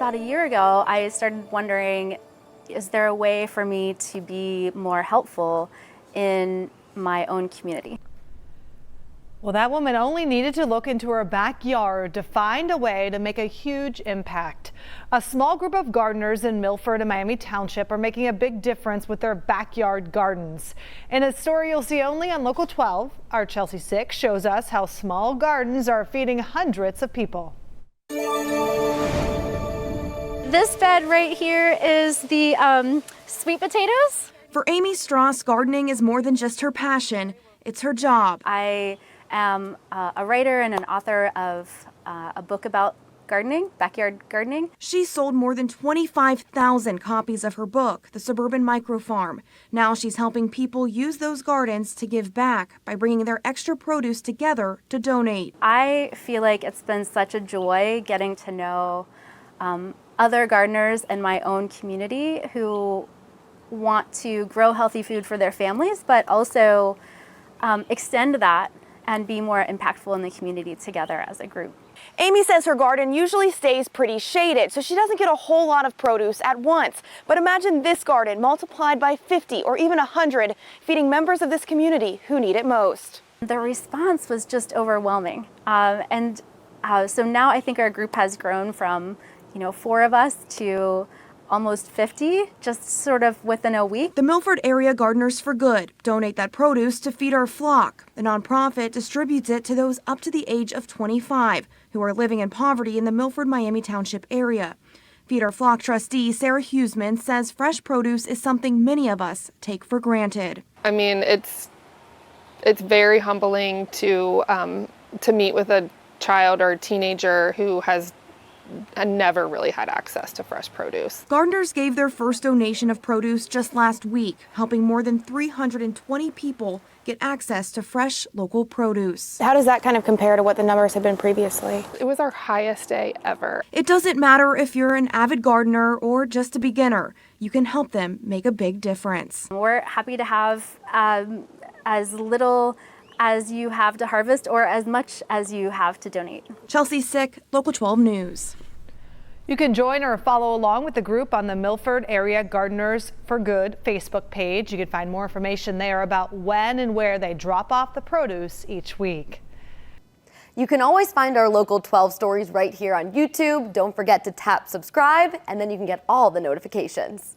about a year ago, I started wondering, is there a way for me to be more helpful in my own community? Well, that woman only needed to look into her backyard to find a way to make a huge impact. A small group of gardeners in Milford and Miami Township are making a big difference with their backyard gardens. In a story you'll see only on Local 12, our Chelsea 6 shows us how small gardens are feeding hundreds of people. This bed right here is the sweet potatoes. For Amy Strauss, gardening is more than just her passion. It's her job. I am a writer and an author of a book about gardening, backyard gardening. She sold more than 25,000 copies of her book, The Suburban Microfarm. Now she's helping people use those gardens to give back by bringing their extra produce together to donate. I feel like it's been such a joy getting to know other gardeners in my own community who want to grow healthy food for their families, but also extend that and be more impactful in the community together as a group. Amy says her garden usually stays pretty shaded, so she doesn't get a whole lot of produce at once. But imagine this garden multiplied by 50 or even 100, feeding members of this community who need it most. The response was just overwhelming. So now I think our group has grown from 4 of us to almost 50, just sort of within a week. The Milford Area Gardeners for Good donate that produce to Feed Our Flock. The nonprofit distributes it to those up to the age of 25 who are living in poverty in the Milford, Miami Township area. Feed Our Flock trustee Sarah Huseman says fresh produce is something many of us take for granted. I mean, it's very humbling to meet with a child or a teenager who has never really had access to fresh produce. Gardeners gave their first donation of produce just last week, helping more than 320 people get access to fresh local produce. How does that kind of compare to what the numbers have been previously? It was our highest day ever. It doesn't matter if you're an avid gardener or just a beginner. You can help them make a big difference. We're happy to have as little as you have to harvest or as much as you have to donate. Chelsea Sick, Local 12 News. You can join or follow along with the group on the Milford Area Gardeners for Good Facebook page. You can find more information there about when and where they drop off the produce each week. You can always find our Local 12 stories right here on YouTube. Don't forget to tap subscribe, and then you can get all the notifications.